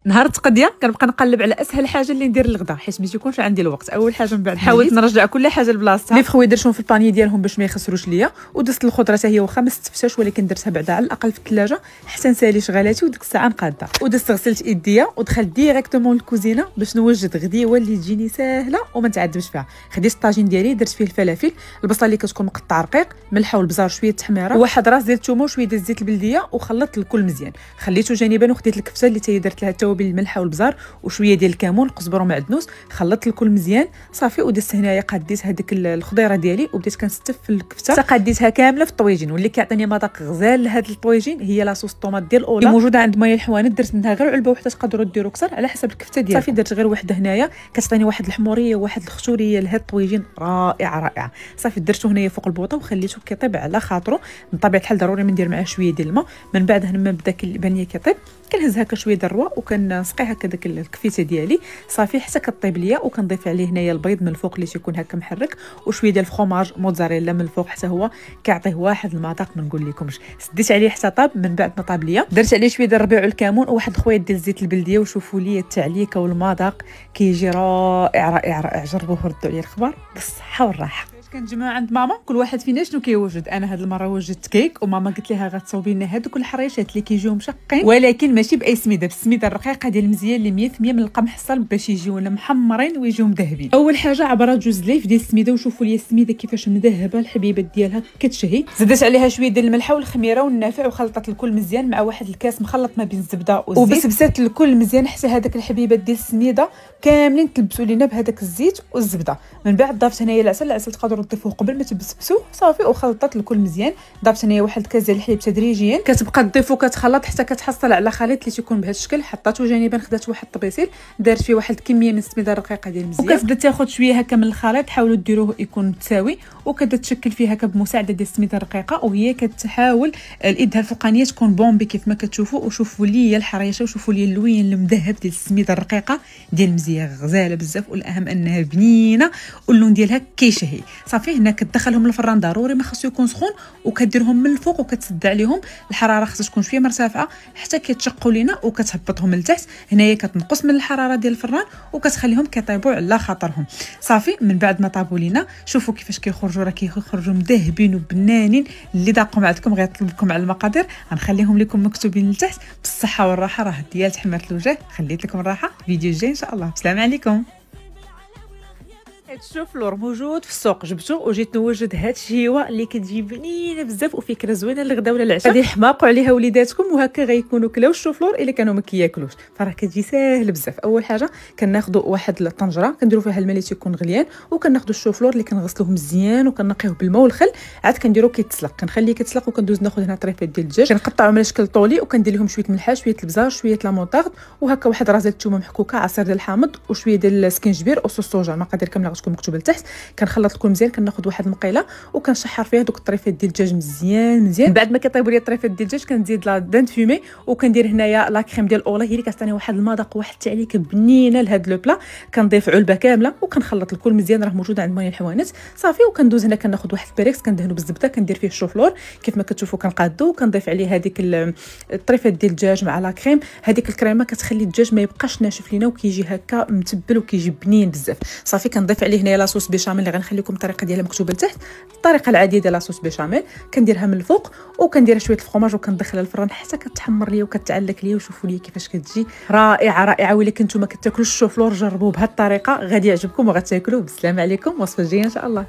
نهار التقضيه كنبقى نقلب على اسهل حاجه اللي ندير للغدا حيت ما تيكونش عندي الوقت. اول حاجه من بعد حاولت نرجع كل حاجه لبلاصتها. لي فخوي درتهم في الباني ديالهم باش ما يخسروش ليا، ودزت الخضره حتى هي واخا ما استفتاش ولكن درتها بعدا على الاقل في الثلاجه حتى نسالي شغالاتي وديك الساعه نقاده. ودزت غسلت ايديا ودخلت ديريكتومون للكوزينه باش نوجد غديوه اللي تجيني ساهله وما نتعذبش فيها. خديت الطاجين ديالي درت فيه الفلافل، البصله اللي كتكون مقطعه رقيق، ملحه والبزار شويه التحميره وواحد راس ديال الثومه وشويه ديال الزيت البلديه، وخلطت الكل مزيان. خليته جانبا وخديت الكفته اللي حتى هي درت لها التوابل الملحه والبزار وشويه ديال الكمون قزبر ومعدنوس، خلطت الكل مزيان صافي. ودزت هنايا قديت هذيك الخضيره ديالي وبديت كنستف في الكفته، قديتها كامله في الطويجين. واللي كيعطيني مذاق غزال لهاد الطويجين هي لاصوص الطوماط ديال اولا اللي موجوده عند مايا الحوانت. درت منها غير علبه وحده، تقدروا ديروا اكثر على حسب الكفته ديالكم. صافي درت غير وحده هنايا كتعطيني واحد الحموريه وواحد الخشوريه لهاد الطويجين رائعه رائعه. صافي درته هنايا فوق البوطه وخليته كيطيب على خاطره. بطبيعه الحال ضروري ما ندير معاه شويه ديال الماء. من بعد لما بدا كيبان كيطيب كنهز هكا شويه د الروا وكنسقي هكا داك الكفيته ديالي صافي حتى كطيب ليا. وكنضيف عليه هنايا البيض من الفوق اللي تيكون هكا محرك وشويه ديال الفرomاج موتزاريلا من الفوق حتى هو كيعطيه واحد المذاق ما نقول لكمش. سديت عليه حتى طاب. من بعد ما طاب ليا درت عليه شويه ديال الربيع والكمون وواحد الخويط ديال الزيت البلديه. وشوفوا لي التعليكه والمذاق كيجي رائع رائع رائع. جربوه وردوا عليا الخبر بالصحه والراحه. كنجمعوا عند ماما كل واحد فينا شنو كيوجد. انا هاد المره وجدت كيك وماما قلت لها غتصوبي لنا هذوك الحريشات اللي كيجيو مشقين ولكن ماشي باي سميده، بالسميده الرقيقه ديال المزيان اللي 100% من القمح الصلب باش يجيونا محمرين ويجيو مذهبين. اول حاجه عبره جوج ليف ديال السميده وشوفوا لي السميده كيفاش مذهبه الحبيبات ديالها كتشهي. زدت عليها شويه ديال الملحه والخميره والنافع وخلطت الكل مزيان مع واحد الكاس مخلط ما بين الزبده والزيت وبسبسات الكل مزيان حتى هذاك الحبيبات ديال السميده كاملين تلبسوا لينا بهذاك الزيت والزبده. من بعد ضافت هنايا العسل تقدروا تضيفوه قبل ما تبسبسوا صافي وخلطت الكل مزيان. ضافت هنايا واحد الكاس ديال الحليب تدريجيا كتبقى تضيفو كتخلط حتى كتحصل على خليط اللي تيكون بهذا الشكل. حطيته جانبا خدات واحد الطبيسيل درت فيه واحد الكميه من السميده الرقيقه ديال المزيان وكتبدا تاخذ شويه هكا من الخليط. حاولوا ديروه يكون متساوي وكتبدا تشكل فيه هكا بمساعده ديال السميده الرقيقه وهي كتحاول الايدها الفوقانيه تكون بومبي كيف ما كتشوفوا. وشوفوا لي الحريشه وشوفوا لي اللوين المذهب ديال السميده الرقيقه ديال المزيان غزاله بزاف والاهم انها بنينه واللون ديالها كيشهي. صافي هنا كتدخلهم الفران ضروري ما خصو يكون سخون وكديرهم من الفوق وكتسد عليهم. الحراره خصها تكون شويه مرتفعه حتى كيتشقوا لينا وكتهبطهم لتحت. هنايا كتنقص من الحراره ديال الفران وكتخليهم كيطيبوا على خاطرهم. صافي من بعد ما طابوا لينا شوفوا كيفاش كيخرجوا راه كيخرجوا مذهبين وبنانين. اللي ضاقوا عندكم غيطلب لكم على المقادير غنخليهم لكم مكتوبين لتحت. بالصحه والراحه راه ديال تحمرت الوجه. خليت لكم الراحه. فيديو جاي ان شاء الله. السلام عليكم. هاد الشوفلور موجود في السوق جبته وجيت نوجد هاد الشهيوه اللي كتجي بنينه بزاف وفكره زوينه للغدا ولا العشاء. غادي يحماقوا عليها وليداتكم وهكا غيكونوا كلاو الشوفلور الا كانوا ما كياكلوش. فراه كتجي ساهل بزاف. اول حاجه كناخذوا واحد الطنجره كنديروا فيها الماء اللي تيكون غليان وكناخذوا الشوفلور اللي كنغسلوه مزيان وكنقيوه بالماء والخل عاد كنديروا كيتسلق. كنخليه كيتسلق وكندوز ناخذ هنا طريفات ديال الدجاج كنقطعهم على شكل طولي وكندير لهم شويه ملحه شويه البزار شويه لامونطارد وهكا واحد راس ديال الثومه محكوكه عصير ديال الحامض وشويه ديال السكينجبير وصوص الصوجا. المقادير كامله غتكون مكتوبه لتحت. كنخلط الكل مزيان كناخذ واحد المقيله وكنشحر فيها دوك الطريفات ديال الدجاج مزيان. بعد ما كيطيبوا لي الطريفات ديال الدجاج كنزيد لا دان فيمي وكندير هنايا لا كريم ديال اولا هي اللي كتعطيني واحد المذاق واحد التعليكه بنينه لهاد لو بلا. كنضيف علبه كامله وكنخلط الكل مزيان راه موجوده عند مايا الحوانت صافي. وكندوز هنا كناخذ واحد البريكس كندهنو بالزبده كندير فيه الشوفلور كيف ما كتشوفوا كنقادو وكنضيف عليه هذيك الطريفات ديال الدجاج مع لا كريم. هذيك الكريمه كتخلي الدجاج ما يبقاش ناشف لينا وكيجي هكا متبل وكيجي بنين بزاف. صافي كنضيف عليه هنايا لاصوص بيشاميل اللي غنخليكم الطريقه ديالها مكتوبه لتحت. الطريقه العاديه ديال لاصوص بيشاميل كنديرها من الفوق وكندير شويه الفرomاج وكندخلها الفران حتى كتحمر ليا وكتعلك ليا. وشوفوا لي كيفاش كتجي رائعه رائعه. وإلا كنتو ما كتاكلوش الشوفلور جربوه بهذه الطريقه غادي يعجبكم وغتاكلوه. بالسلامه عليكم. وصفه جايه ان شاء الله.